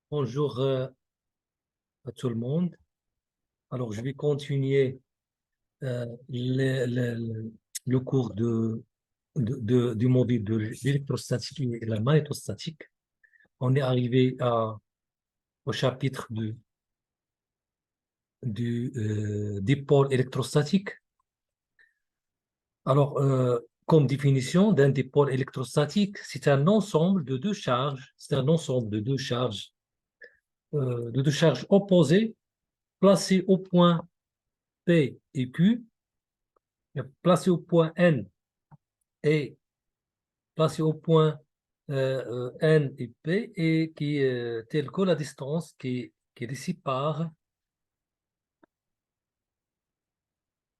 Bonjour à tout le monde. Alors, je vais continuer le cours du module de l'électrostatique et la magnétostatique. On est arrivé au chapitre du dipôle électrostatique. Alors, comme définition d'un dipôle électrostatique, c'est un ensemble de deux charges, c'est un ensemble de deux charges opposées placées au point P et Q, placées au point N et placées au point N et P, et qui telle que la distance qui les sépare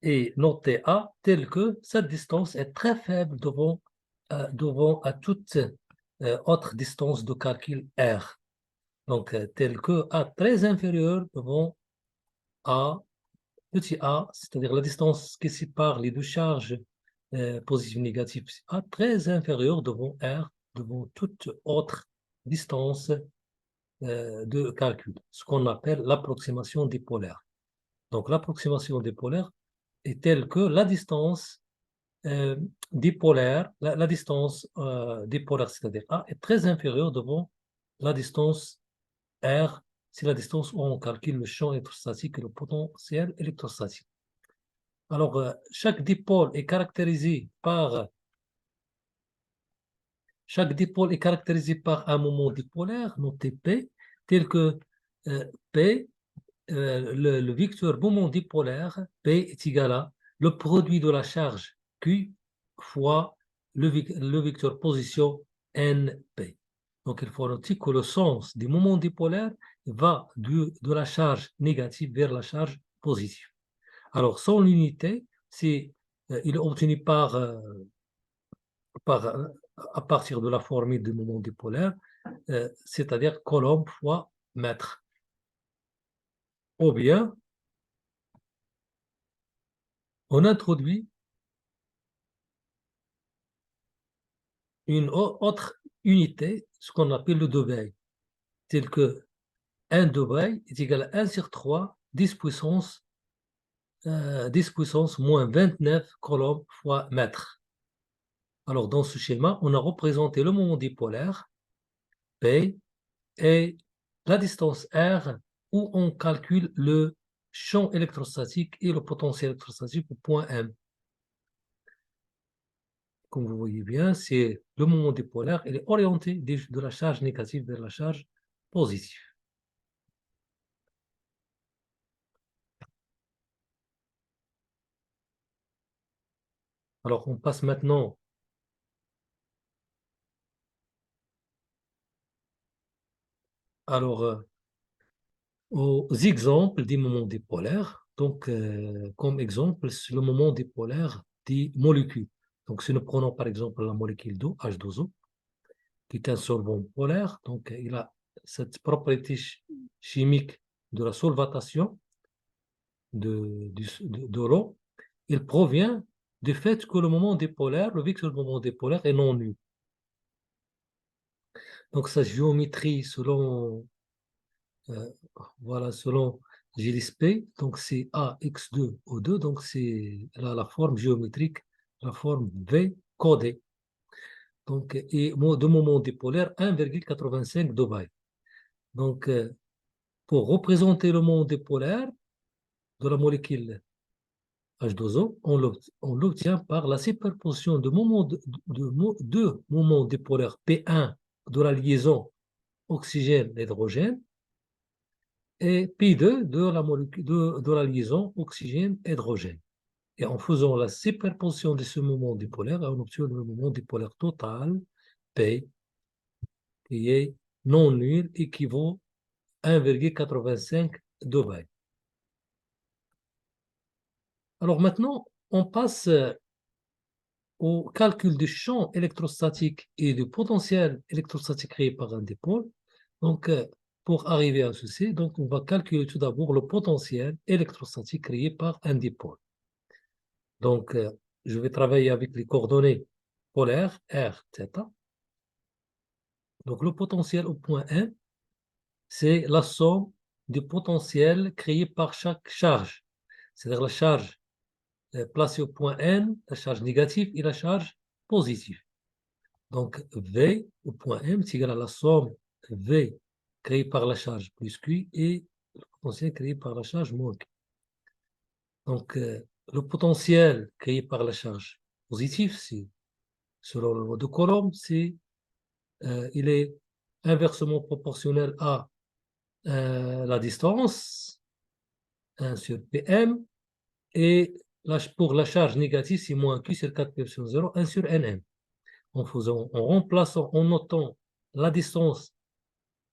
est notée A, telle que cette distance est très faible devant à toute autre distance de calcul R. Donc, telle que A très inférieure devant A, petit a, c'est-à-dire la distance qui sépare les deux charges positives et négatives, A très inférieure devant R, devant toute autre distance de calcul, ce qu'on appelle l'approximation dipolaire. Donc, l'approximation dipolaire est telle que la distance dipolaire, la distance dipolaire, c'est-à-dire A, est très inférieure devant la distance R, c'est la distance où on calcule le champ électrostatique et le potentiel électrostatique. Alors, chaque dipôle est caractérisé par un moment dipolaire noté P, tel que P, le vecteur moment dipolaire, P est égal à le produit de la charge Q fois le vecteur position NP. Donc, il faut noter que le sens du moment dipolaire va de la charge négative vers la charge positive. Alors, son unité, il est obtenu à partir de la formule du moment dipolaire, c'est-à-dire coulomb fois mètre. Ou bien, on introduit une autre unité, ce qu'on appelle le degré, tel que 1 degré est égal à 1 sur 3, 10 puissance moins 29 coulombs fois mètre. Alors, dans ce schéma, on a représenté le moment dipolaire, P, et la distance R, où on calcule le champ électrostatique et le potentiel électrostatique au point M. Comme vous voyez bien, c'est le moment dipolaire, il est orienté de la charge négative vers la charge positive. Alors, on passe maintenant aux exemples des moments dipolaires. Donc, comme exemple, c'est le moment dipolaire des molécules. Donc, si nous prenons par exemple la molécule d'eau, H2O, qui est un solvant polaire, donc il a cette propriété chimique de la solvatation de l'eau. Il provient du fait que le moment dipolaire, le vecteur du moment dipolaire est non nul. Donc, sa géométrie euh, selon Gillespie, donc c'est AX2O2, donc c'est la forme géométrique, la forme V codée. Donc, et de moment dipolaire 1,85 degrés. Donc, pour représenter le moment dipolaire de la molécule H2O, on l'obtient par la superposition de deux moments dipolaires P1 de la liaison oxygène-hydrogène et P2 de la liaison oxygène-hydrogène. Et en faisant la superposition de ce moment dipolaire, on obtient le moment dipolaire total, P, qui est non nul, équivaut à 1,85 degrés. Alors maintenant, on passe au calcul du champ électrostatique et du potentiel électrostatique créé par un dipôle. Donc, pour arriver à ceci, donc on va calculer tout d'abord le potentiel électrostatique créé par un dipôle. Donc, je vais travailler avec les coordonnées polaires R, θ. Donc, le potentiel au point 1 c'est la somme du potentiel créé par chaque charge. C'est-à-dire la charge placée au point N, la charge négative et la charge positive. Donc, V au point M est égal à la somme V créée par la charge plus Q et le potentiel créé par la charge moins Q. Donc, le potentiel créé par la charge positive, c'est, selon le loi de Coulomb, il est inversement proportionnel à la distance, 1 sur Pm, et pour la charge négative, c'est moins Q sur 4 pi epsilon 0, 1 sur Nm. En remplaçant, en notant la distance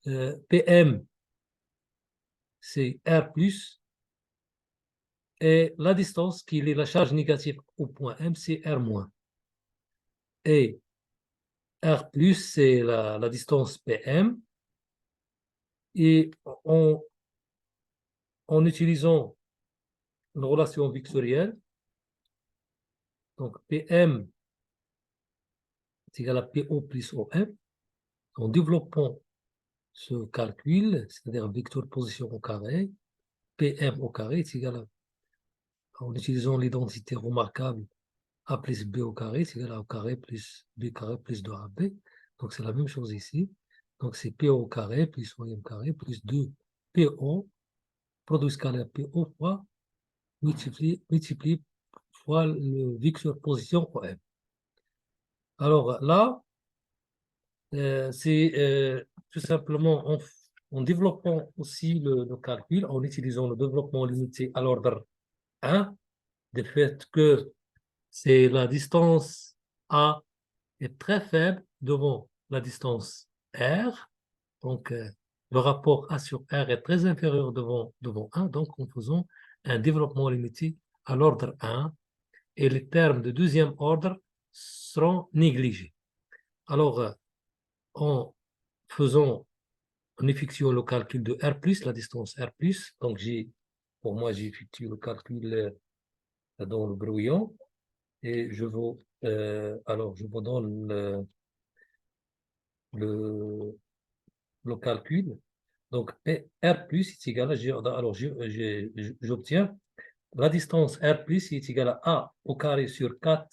Pm, c'est R plus, et la distance qui est la charge négative au point M, c'est R moins. Et R plus, c'est la distance Pm. Et en utilisant une relation vectorielle, donc Pm est égal à PO plus OM, en développant ce calcul, c'est-à-dire vecteur position au carré, Pm au carré est égal à, en utilisant l'identité remarquable A plus B au carré, c'est égal à A au carré plus B carré plus 2AB. Donc c'est la même chose ici. Donc c'est PO au carré plus OM au carré plus 2PO, produit scalaire PO fois multiplié fois le vecteur position OM. Alors là, c'est tout simplement en développant aussi le calcul, en utilisant le développement limité à l'ordre 1, du fait que c'est la distance A est très faible devant la distance R, donc le rapport A sur R est très inférieur devant 1, donc en faisant un développement limité à l'ordre 1, et les termes de deuxième ordre seront négligés. Alors, en faisant, en effectuant le calcul de R+, la distance R+, donc pour moi, j'ai effectué le calcul dans le brouillon, et alors je vous donne le calcul. Donc, R plus est égal à, alors j'obtiens la distance R plus est égale à A au carré sur 4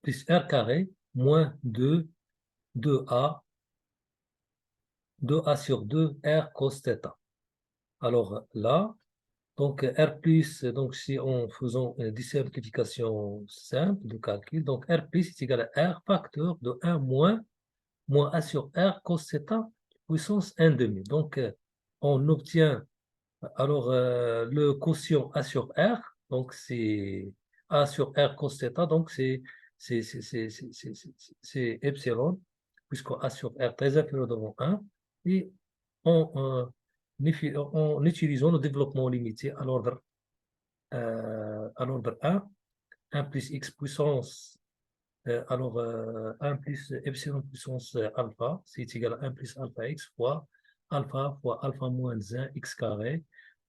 plus R carré moins 2A sur 2 R cos θ. Alors là, donc R plus, donc si en faisant des simplifications simples de calcul, donc R plus est égal à R facteur de 1 moins A sur R cos θ puissance 1 demi. Donc on obtient alors le quotient A sur R, donc c'est A sur R cos θ, donc c'est epsilon, puisque A sur R très inférieur devant 1, et en utilisant le développement limité à l'ordre 1 plus x puissance, alors 1 plus epsilon puissance alpha, c'est égal à 1 plus alpha x fois alpha moins 1 x carré.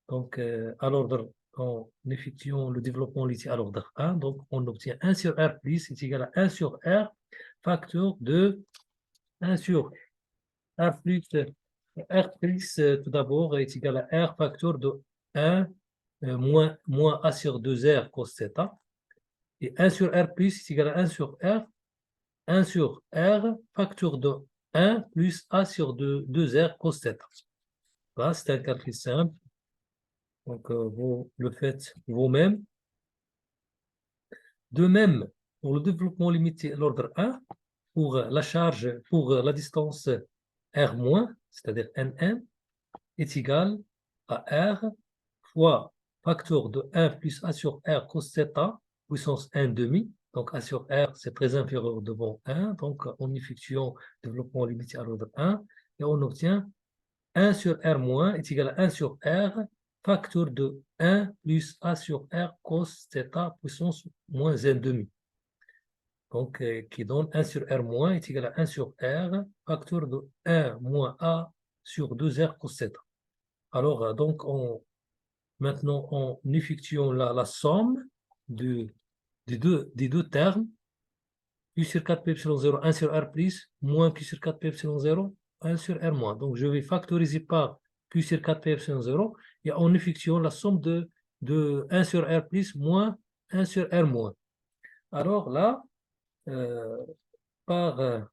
Donc, à l'ordre, en effectuant le développement limité à l'ordre 1, donc on obtient 1 sur R plus est égal à 1 sur R facteur de 1 sur R plus, tout d'abord est égal à R facteur de 1 moins A sur 2R cos θ. Et 1 sur R plus est égal à 1 sur R facteur de 1 plus A sur 2R cos θ. Là, c'est un calcul simple. Donc, vous le faites vous-même. De même, pour le développement limité à l'ordre 1, pour la charge, pour la distance R-, c'est-à-dire Nn, est égal à R fois facteur de 1 plus A sur R cos θ, puissance 1 demi. Donc, A sur R, c'est très inférieur devant 1. Donc, en effectuant le développement limité à l'ordre 1, et on obtient 1 sur R- est égal à 1 sur R facteur de 1 plus A sur R cos θ puissance moins 1 demi. Donc, qui donne 1 sur R- est égal à 1 sur R facteur de 1 moins A sur 2R cos θ. Alors, donc, maintenant, en effectuant la somme des deux termes, Q sur 4 pi epsilon 0, 1 sur R plus, moins Q sur 4 pi epsilon 0, 1 sur R moins. Donc, je vais factoriser par Q sur 4P epsilon 0 et en effectuant la somme de 1 sur R plus moins 1 sur R moins. Alors là, par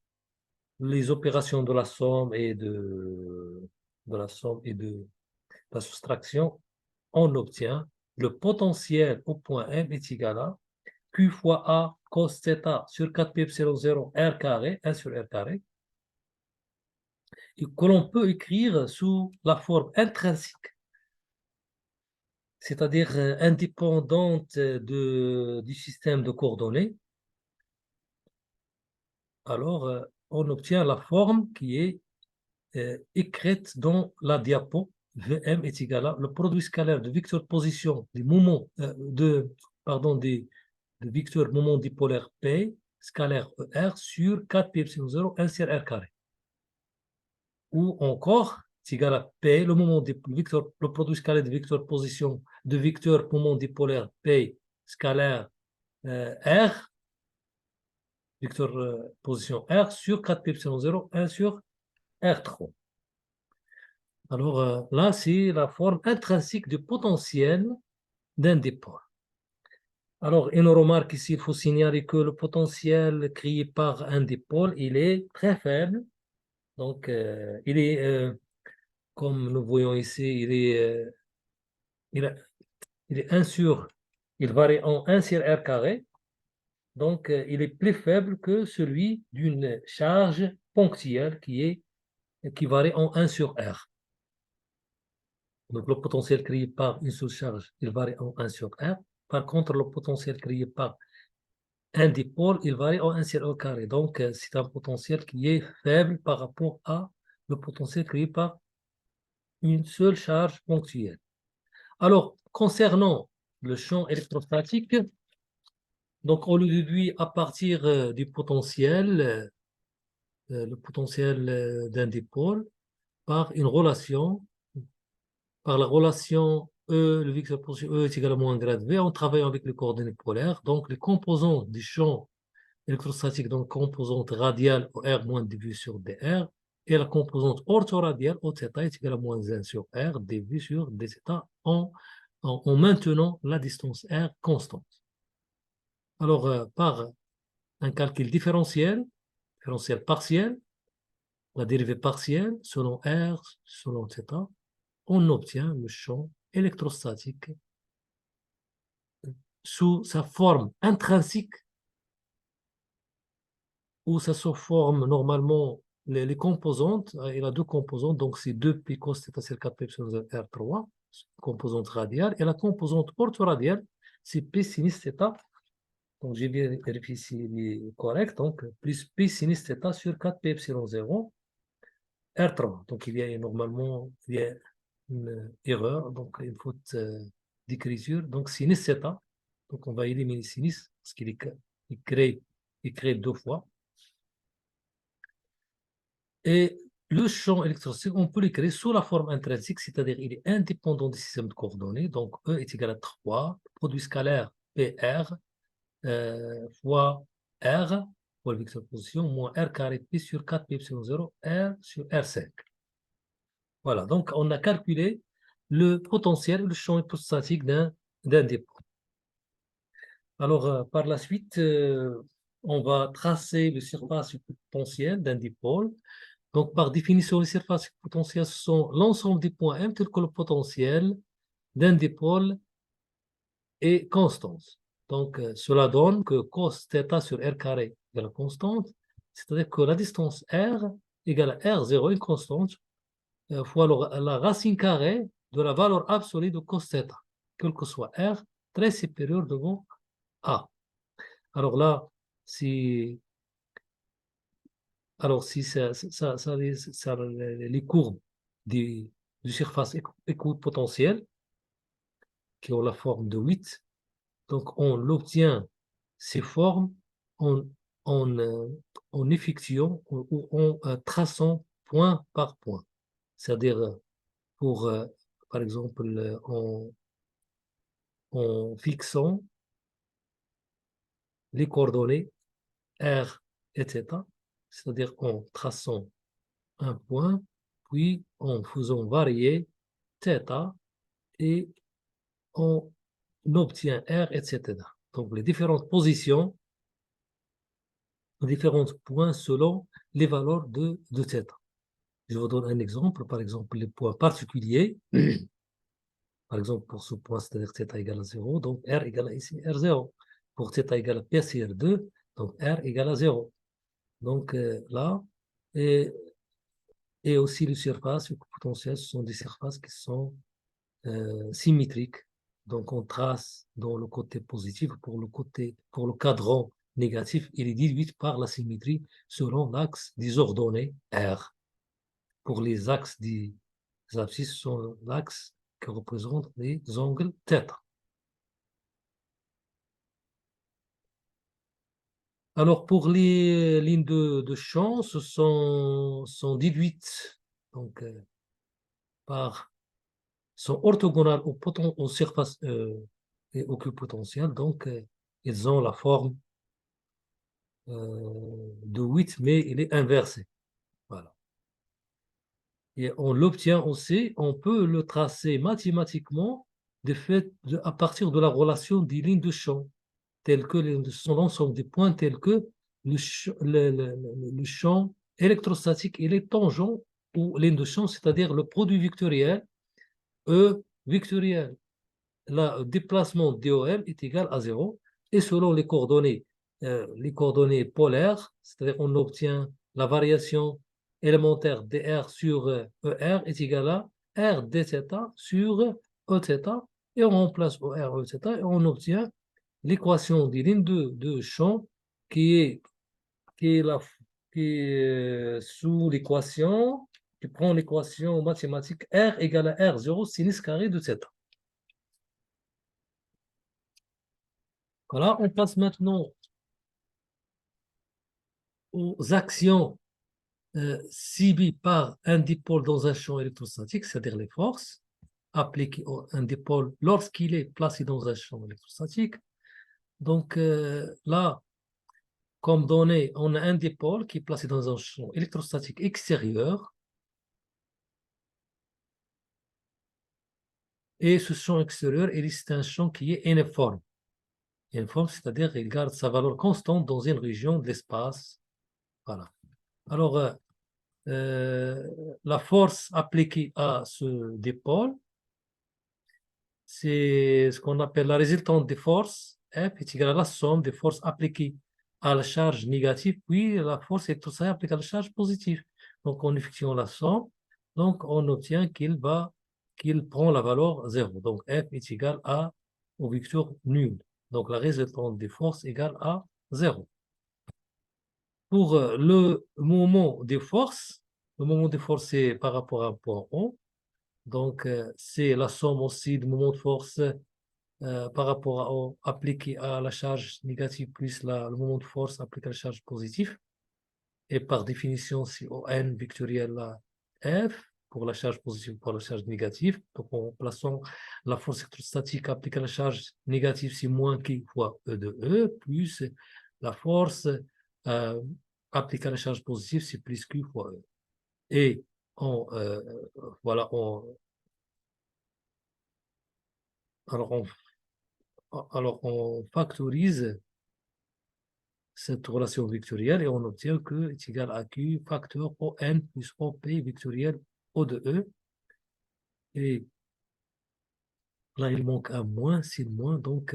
les opérations de la somme et de la soustraction, on obtient le potentiel au point M est égal à Q fois A cos θ sur 4P epsilon 0 R carré, 1 sur R carré, et que l'on peut écrire sous la forme intrinsique, c'est-à-dire indépendante du système de coordonnées. Alors, on obtient la forme qui est écrite dans la diapo. Vm est égal à le produit scalaire de vecteur de position des moments, des vecteurs moments dipolaires P, scalaire ER, sur 4P epsilon 0, 1 sur R carré. Ou encore, c'est égal à P, le produit scalaire de vecteur de position de vecteurs moment dipolaire P, scalaire R, vecteur position R, sur 4P epsilon 0, 1 sur R3. Alors là, c'est la forme intrinsique du potentiel d'un dépôt. Alors, une remarque ici, il faut signaler que le potentiel créé par un dipôle, il est très faible. Donc, il est, comme nous voyons ici, il est 1 sur, il varie en 1 sur R carré. Donc, il est plus faible que celui d'une charge ponctuelle qui varie en 1 sur R. Donc, le potentiel créé par une seule charge, il varie en 1 sur R. Par contre, le potentiel créé par un dipôle, il varie en 1 sur R carré. Donc, c'est un potentiel qui est faible par rapport à le potentiel créé par une seule charge ponctuelle. Alors, concernant le champ électrostatique, donc on le déduit à partir du potentiel, le potentiel d'un dipôle, par une relation, par la relation E, le vecteur position E est égal à moins grade V, en travaillant avec les coordonnées polaires. Donc, les composantes du champ électrostatique, donc composante radiale R moins dV sur dr, et la composante orthoradiale Oθ est égale à moins 1 sur R dV sur dθ en maintenant la distance R constante. Alors, par un calcul différentiel partiel, la dérivée partielle selon R, selon θ, on obtient le champ électrostatique sous sa forme intrinsique, où ça se forme normalement les composantes. Il a deux composantes, donc c'est 2π cos θ sur 4π epsilon R3, composante radiale, et la composante orthoradiale, c'est P sinus θ. Donc j'ai bien vérifié si il est correct, donc plus P sinus θ sur 4π epsilon 0 R3. Donc il y a normalement une erreur, donc une faute d'écriture. Donc sinus θ, donc on va éliminer sinus parce qu'il crée deux fois. Et le champ électrostatique, on peut l'écrire sous la forme intrinsique, c'est-à-dire il est indépendant du système de coordonnées. Donc E est égal à 3, produit scalaire PR fois R, pour le vecteur de position, moins R carré P sur 4 P epsilon 0, R sur R5. Voilà, donc on a calculé le potentiel, le champ électrostatique d'un dépôt. Alors, par la suite, on va tracer le surface potentiel d'un dipôle. Donc, par définition, les surfaces potentielles sont l'ensemble des points M tels que le potentiel d'un dipôle est constante. Donc, cela donne que cos θ sur R carré est la constante, c'est-à-dire que la distance R égale à R0, une constante, fois la racine carrée de la valeur absolue de cos θ, quel que soit R, très supérieur devant A. Alors là, si les courbes du surface équipotentielle qui ont la forme de 8, donc on l'obtient ces formes en, en effectuant ou en traçant point par point. C'est-à-dire pour, par exemple, en fixant les coordonnées R, etc., c'est-à-dire en traçant un point, puis en faisant varier θ et on obtient R, etc. Donc, les différentes positions, les différents points selon les valeurs de θ. Je vous donne un exemple, par exemple, les points particuliers. Par exemple, pour ce point, c'est-à-dire θ égale à 0, donc R égale à ici R0. Pour θ égale à P sur 2, donc R égale à 0. Donc là, et, et aussi les surfaces, le potentiel, ce sont des surfaces qui sont symétriques. Donc on trace dans le côté positif, pour le cadran négatif, il est déduit par la symétrie selon l'axe des ordonnées R. Pour les axes des abscisses, ce sont l'axe qui représente les angles θ. Alors, pour les lignes de champ, ce sont déduites donc, sont orthogonales aux surfaces et au cube potentiel. Donc, ils ont la forme de 8, mais il est inversé. Voilà. Et on l'obtient aussi, on peut le tracer mathématiquement à partir de la relation des lignes de champ, telles que sont l'ensemble des points tels que le champ électrostatique et les tangents ou lignes de champ, c'est-à-dire le produit vectoriel, E vectoriel. Le déplacement DOM est égal à 0. Et selon les coordonnées polaires, c'est-à-dire on obtient la variation élémentaire dr sur ER est égal à R dθ sur Eθ. Et on remplace OR Eθ et on obtient l'équation des lignes de champ qui est, qui est, la, qui est sous l'équation, qui prend l'équation mathématique R égale à R0 sinus carré de θ. Voilà, on passe maintenant aux actions subies par un dipôle dans un champ électrostatique, c'est-à-dire les forces appliquées à un dipôle lorsqu'il est placé dans un champ électrostatique. Donc là, comme donnée, on a un dipôle qui est placé dans un champ électrostatique extérieur. Et ce champ extérieur, c'est un champ qui est uniforme. Uniforme, c'est-à-dire qu'il garde sa valeur constante dans une région de l'espace. Voilà. Alors, la force appliquée à ce dipôle, c'est ce qu'on appelle la résultante des forces. F est égale à la somme des forces appliquées à la charge négative, puis la force électrostatique appliquée à la charge positive. Donc, en effectuant la somme, donc on obtient qu'il prend la valeur 0. Donc, F est égal au vecteur nul. Donc, la résultante des forces égale à 0. Pour le moment des forces, c'est par rapport à un point O. Donc, c'est la somme aussi du moment de force par rapport à O appliqué à la charge négative plus le moment de force appliqué à la charge positive. Et par définition, c'est ON vectoriel F pour la charge positive pour la charge négative. Donc, en plaçant la force électrostatique appliquée à la charge négative, c'est moins Q fois E de E, plus la force appliquée à la charge positive, c'est plus Q fois E. Et voilà, alors on factorise cette relation vectorielle et on obtient que est égal à Q facteur ON plus OP vectoriel O de E. Et là, il manque un moins, c'est le moins, donc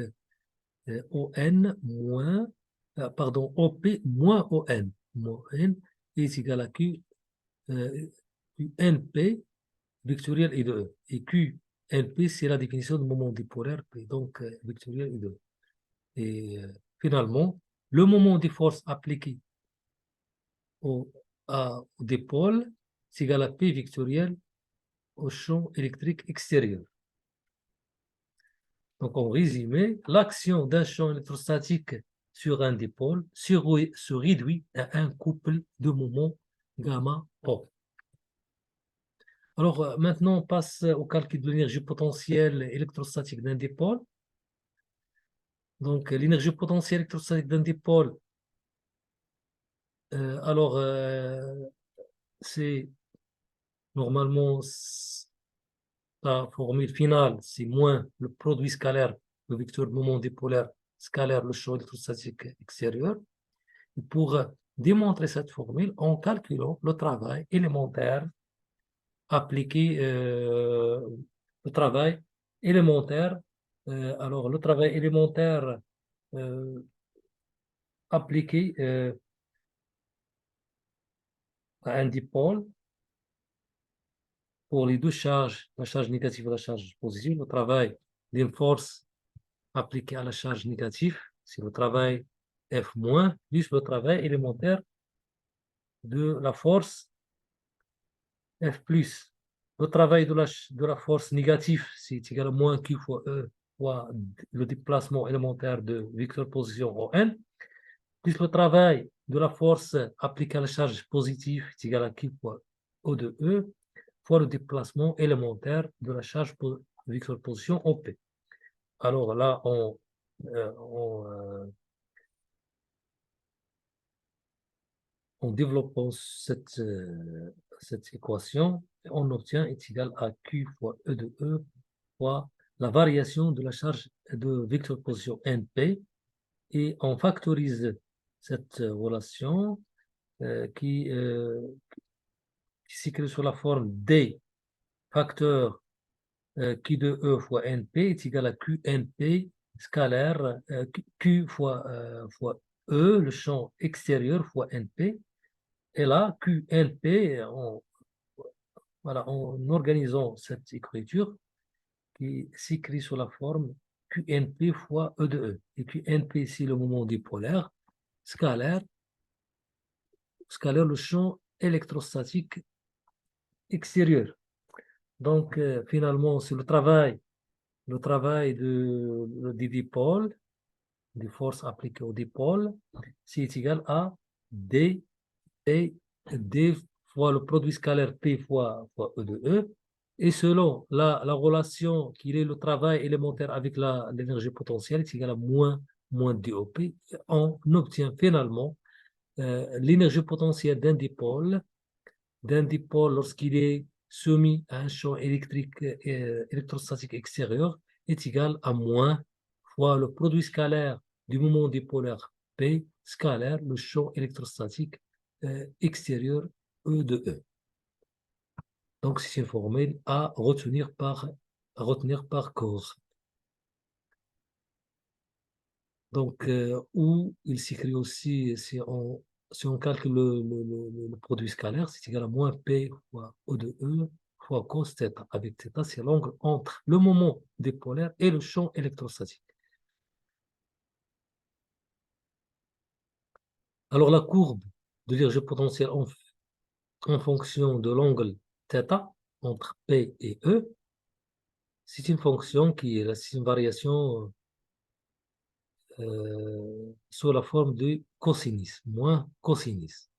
ON moins, pardon, OP moins ON. Moins N est égal à Q, QNP vectoriel I de E. Et QNP, c'est la définition du moment dipolaire, donc vectoriel I de E. Et finalement, le moment des forces appliquées au dipôle, c'est égal à P vectoriel au champ électrique extérieur. Donc, en résumé, l'action d'un champ électrostatique sur un dipôle se réduit à un couple de moments gamma O. Alors, maintenant, on passe au calcul de l'énergie potentielle électrostatique d'un dipôle. Donc, l'énergie potentielle électrostatique d'un dipôle, alors, c'est normalement la formule finale, c'est moins le produit scalaire, le vecteur de moment dipolaire scalaire, le champ électrostatique extérieur. Et pour démontrer cette formule en calculant le travail élémentaire appliqué, le travail élémentaire. Alors, le travail élémentaire appliqué à un dipôle pour les deux charges, la charge négative et la charge positive, le travail d'une force appliquée à la charge négative, c'est le travail F- plus le travail élémentaire de la force F plus. Le travail de la force négative, c'est égal à moins Q fois E fois le déplacement élémentaire de vecteur position en N, plus le travail de la force appliquée à la charge positive, est égal à Q fois O de E, fois le déplacement élémentaire de la charge vecteur position en P. Alors là, en développant cette équation, on obtient est égal à Q fois E de E fois la variation de la charge de vecteur position NP et on factorise cette relation qui s'écrit sous la forme D facteur Q de E fois NP est égal à QNP scalaire Q fois E, le champ extérieur fois NP. Et là, QNP, voilà, en organisant cette écriture qui s'écrit sous la forme QNP fois E de E. Et QNP, c'est le moment dipolaire, scalaire, le champ électrostatique extérieur. Donc, finalement, c'est le travail des dipôles, des forces appliquées aux dipôles, c'est égal à D, D fois le produit scalaire P fois E de E. Et selon la relation qui est le travail élémentaire avec l'énergie potentielle, c'est égal à moins DOP, on obtient finalement l'énergie potentielle d'un dipôle lorsqu'il est soumis à un champ électrique électrostatique extérieur est égal à moins fois le produit scalaire du moment dipolaire P scalaire le champ électrostatique extérieur E de E. Donc, c'est une formule à retenir par cause. Donc, où il s'écrit aussi, si on calcule le produit scalaire, c'est égal à moins P fois O de E fois cos θ. Avec θ, c'est l'angle entre le moment dipolaire et le champ électrostatique. Alors, la courbe de l'énergie potentielle en fonction de l'angle θ entre P et E, c'est une fonction c'est une variation sous la forme de cosinus, moins cosinus.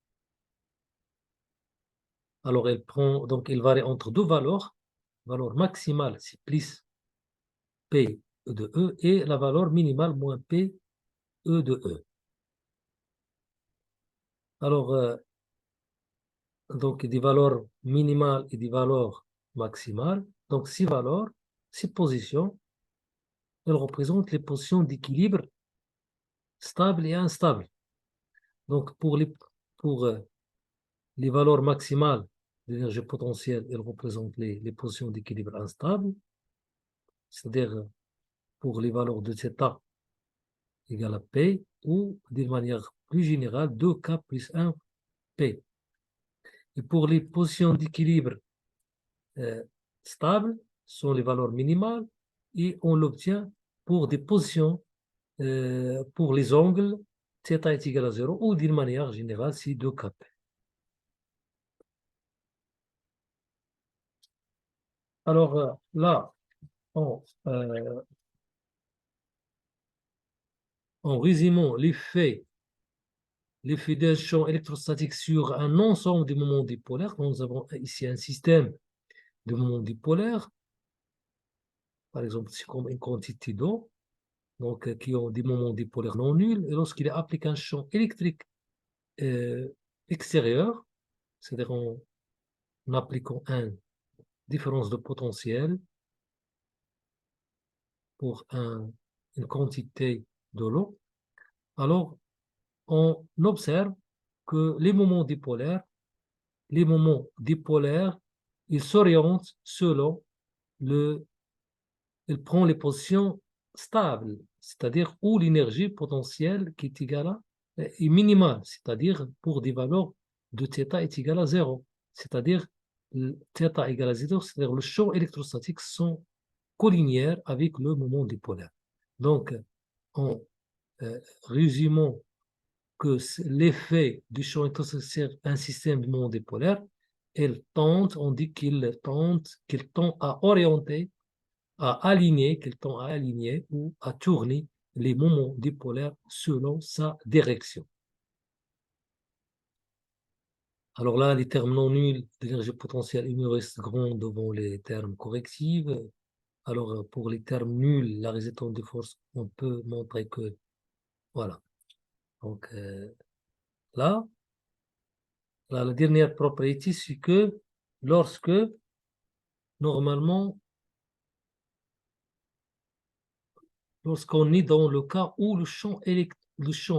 Alors, elle varie entre deux valeurs. Valeur maximale, c'est plus P de E, et la valeur minimale, moins P E de E. Alors, donc, des valeurs minimales et des valeurs maximales. Donc, ces valeurs, ces positions, elles représentent les positions d'équilibre stable et instable. Donc, pour les valeurs maximales d'énergie potentielle, elles représentent les positions d'équilibre instable, c'est-à-dire pour les valeurs de θ égale à P, ou d'une manière plus générale, 2K plus 1 P. Et pour les positions d'équilibre stables, sont les valeurs minimales, et on l'obtient pour des positions, pour les angles, θ est égal à 0, ou d'une manière générale, c'est 2K P. Alors là, en résumant l'effet d'un champ électrostatique sur un ensemble de moments dipolaires, nous avons ici un système de moments dipolaires, par exemple, c'est comme une quantité d'eau, donc qui ont des moments dipolaires non nuls, et lorsqu'il applique un champ électrique extérieur, c'est-à-dire en appliquant une différence de potentiel pour une quantité de l'eau, alors on observe que les moments dipolaires, ils s'orientent selon il prend les positions stables, c'est-à-dire où l'énergie potentielle qui est égale à est minimale, c'est-à-dire pour des valeurs de θ est égal à 0, c'est-à-dire θ égale à 0, c'est-à-dire le champ électrostatique sont collinéaires avec le moment dipolaire. Donc, en résumant que l'effet du champ électrostatique sur un système de moment dipolaire, on dit qu'il tend à orienter qu'il tend à aligner ou à tourner les moments dipolaires selon sa direction. Alors là, les termes non nuls d'énergie potentielle, il nous reste grand devant les termes correctifs. Alors, pour les termes nuls, la résistance de force, on peut montrer que, voilà. Donc, là, la dernière propriété, c'est que lorsque, normalement, lorsqu'on est dans le cas où le champ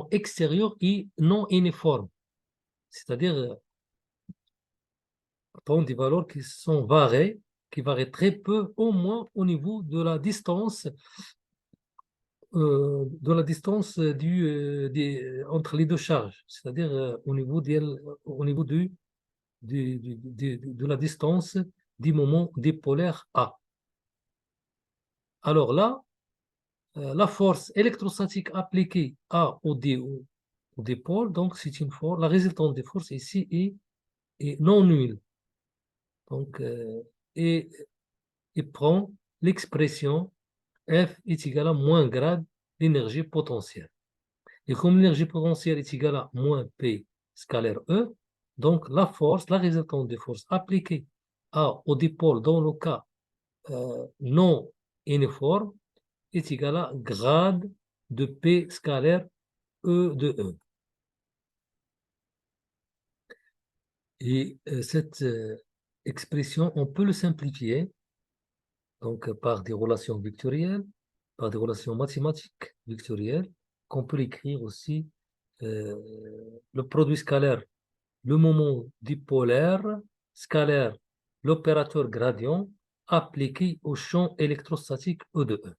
extérieur est non uniforme, c'est-à-dire dans des valeurs qui sont variées, qui varient très peu, au moins au niveau de la distance, entre les deux charges, c'est-à-dire au niveau de la distance du moment dipolaire A. Alors là, la force électrostatique appliquée A au dipôle, donc c'est une force, la résultante des forces ici est non nulle. Donc, et prend l'expression F est égal à moins grade l'énergie potentielle. Et comme l'énergie potentielle est égale à moins P scalaire E, donc la résultante des forces appliquées au dipôle dans le cas non uniforme est égale à grade de P scalaire E de E. Et cette expression, on peut le simplifier donc par des relations vectorielles, par des relations mathématiques vectorielles, qu'on peut écrire aussi le produit scalaire, le moment dipolaire, scalaire, l'opérateur gradient appliqué au champ électrostatique E de E.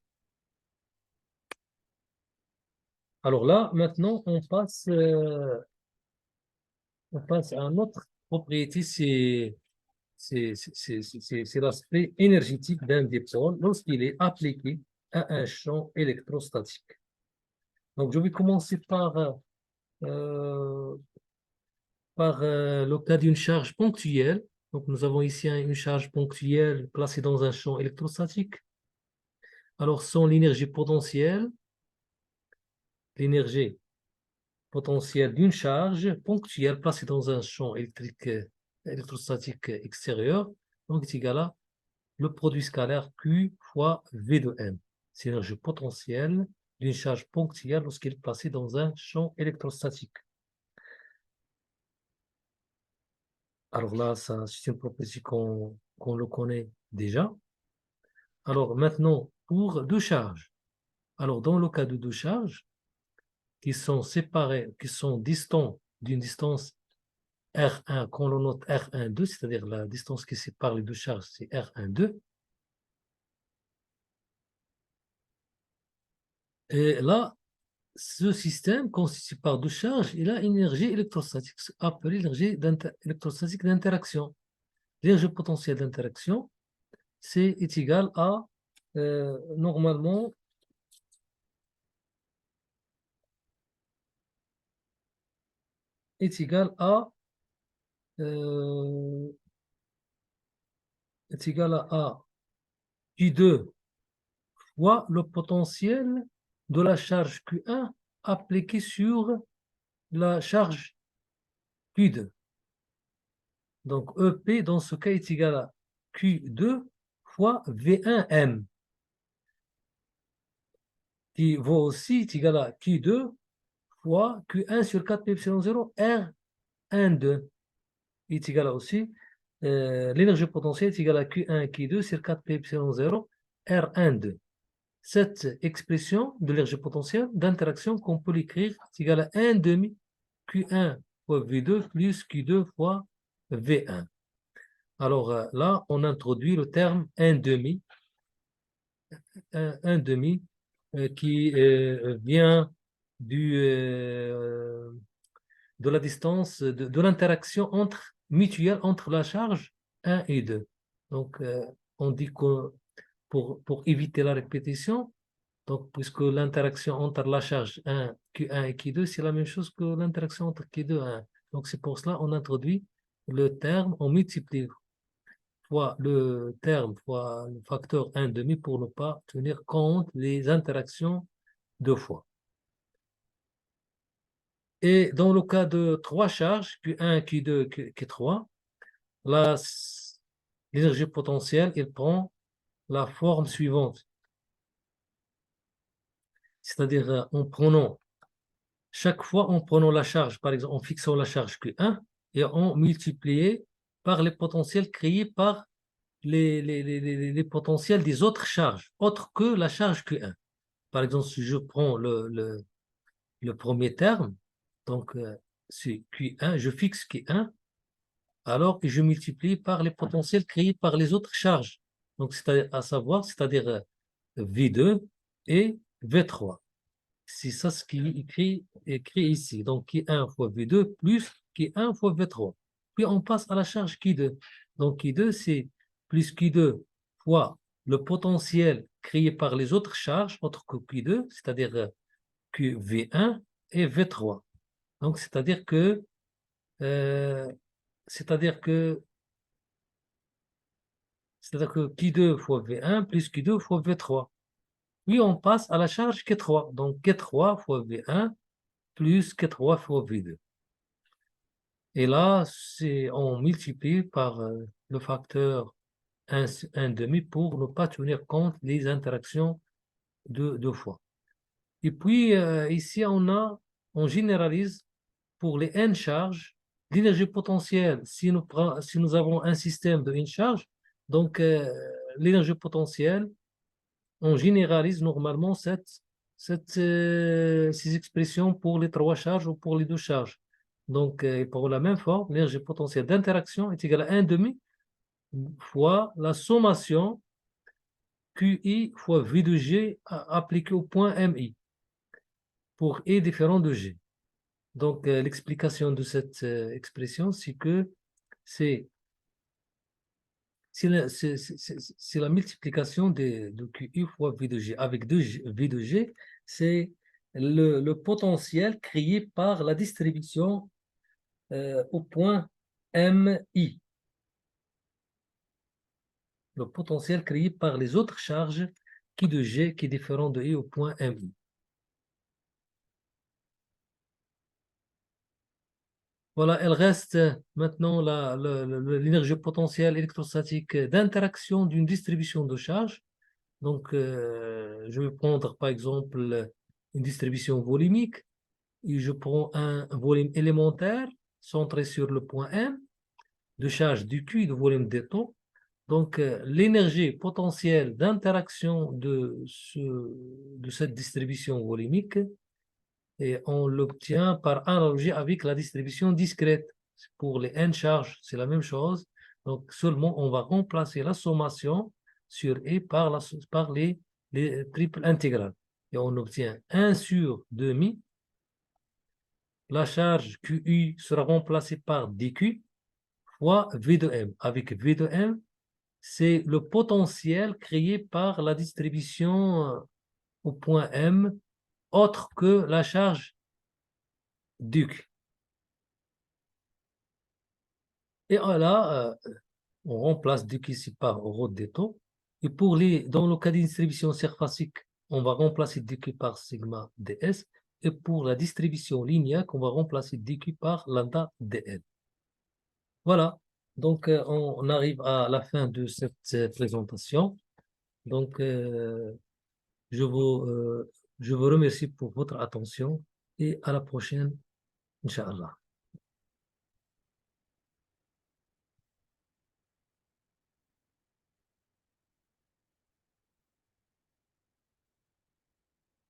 Alors là, maintenant, on passe à une autre propriété, c'est l'aspect énergétique d'un dipôle lorsqu'il est appliqué à un champ électrostatique. Donc, je vais commencer euh, par le cas d'une charge ponctuelle. Donc, nous avons ici une charge ponctuelle placée dans un champ électrostatique. Alors, sans l'énergie potentielle d'une charge ponctuelle placée dans un champ électrostatique extérieur, donc est égal à le produit scalaire Q fois V de M. C'est l'énergie potentielle d'une charge ponctuelle lorsqu'elle est placée dans un champ électrostatique. Alors là, c'est une proposition qu'on le connaît déjà. Alors maintenant, pour deux charges. Alors dans le cas de deux charges qui sont séparées, qui sont distantes d'une distance R1, qu'on le note R1,2, c'est-à-dire la distance qui sépare les deux charges, c'est R1,2. Et là, ce système constitué par deux charges, il a une énergie électrostatique appelée l'énergie électrostatique d'interaction. L'énergie potentielle d'interaction, est égal à, normalement, est égal à, Q2 fois le potentiel de la charge Q1 appliquée sur la charge Q2. Donc EP dans ce cas est égal à Q2 fois V1M, qui vaut aussi est égal à Q2 fois Q1 sur 4 epsilon 0 R12 est égal à aussi l'énergie potentielle est égale à Q1 Q2 sur 4 pi epsilon 0 R1 2. Cette expression de l'énergie potentielle d'interaction qu'on peut l'écrire est égale à 1 demi Q1 fois V2 plus Q2 fois V1. Alors là, on introduit le terme 1 demi, qui vient de la distance, de l'interaction mutuelle entre la charge 1 et 2. Donc, on dit que pour éviter la répétition, donc, puisque l'interaction entre la charge 1, Q1 et Q2, c'est la même chose que l'interaction entre Q2 et 1. Donc, c'est pour cela qu'on introduit le terme, on multiplie fois le terme fois le facteur 1 demi pour ne pas tenir compte des interactions deux fois. Et dans le cas de trois charges, Q1, Q2, Q3, l'énergie potentielle, elle prend la forme suivante. C'est-à-dire chaque fois en prenant la charge, par exemple en fixant la charge Q1 et en multiplié par les potentiels créés par les potentiels des autres charges, autres que la charge Q1. Par exemple, si je prends le premier terme, donc c'est Q1, je fixe Q1, alors que je multiplie par les potentiels créés par les autres charges. Donc, c'est-à-dire V2 et V3. C'est ça ce qui est écrit ici. Donc, Q1 fois V2 plus Q1 fois V3. Puis, on passe à la charge Q2. Donc, Q2, c'est plus Q2 fois le potentiel créé par les autres charges, autres que Q2, c'est-à-dire QV1 et V3. Donc, euh, c'est-à-dire que Q2 fois V1 plus Q2 fois V3. Puis, on passe à la charge Q3. Donc, Q3 fois V1 plus Q3 fois V2. Et là, on multiplie par le facteur 1 demi pour ne pas tenir compte des interactions de deux fois. Et puis, ici, on généralise pour les n charges, l'énergie potentielle, si nous avons un système de n charges, donc l'énergie potentielle, on généralise normalement ces expressions pour les trois charges ou pour les deux charges. Donc, pour la même forme, l'énergie potentielle d'interaction est égale à 1 demi fois la sommation QI fois V de G appliquée au point MI pour I différent de G. Donc, l'explication de cette expression, c'est que c'est la multiplication de QI fois V de G. Avec V de G, c'est le potentiel créé par la distribution au point MI. Le potentiel créé par les autres charges qui de G qui est différent de I au point MI. Voilà, elle reste maintenant l'énergie potentielle électrostatique d'interaction d'une distribution de charge. Donc, je vais prendre par exemple une distribution volumique et je prends un volume élémentaire centré sur le point M de charge du Q et de volume d'étau. Donc, l'énergie potentielle d'interaction de cette distribution volumique, et on l'obtient par analogie avec la distribution discrète. Pour les n charges, c'est la même chose. Donc, seulement, on va remplacer la sommation sur E par les triples intégrales. Et on obtient 1 sur demi. La charge QU sera remplacée par dQ fois V de M. Avec V de M, c'est le potentiel créé par la distribution au point M, autre que la charge duc. Et là, on remplace duc ici par rho d'étau. Et dans le cas d'une distribution surfacique, on va remplacer dq par sigma ds. Et pour la distribution linéaire, on va remplacer dq par lambda dl. Voilà. Donc, on arrive à la fin de cette présentation. Donc, je vous remercie pour votre attention et à la prochaine, Inch'Allah.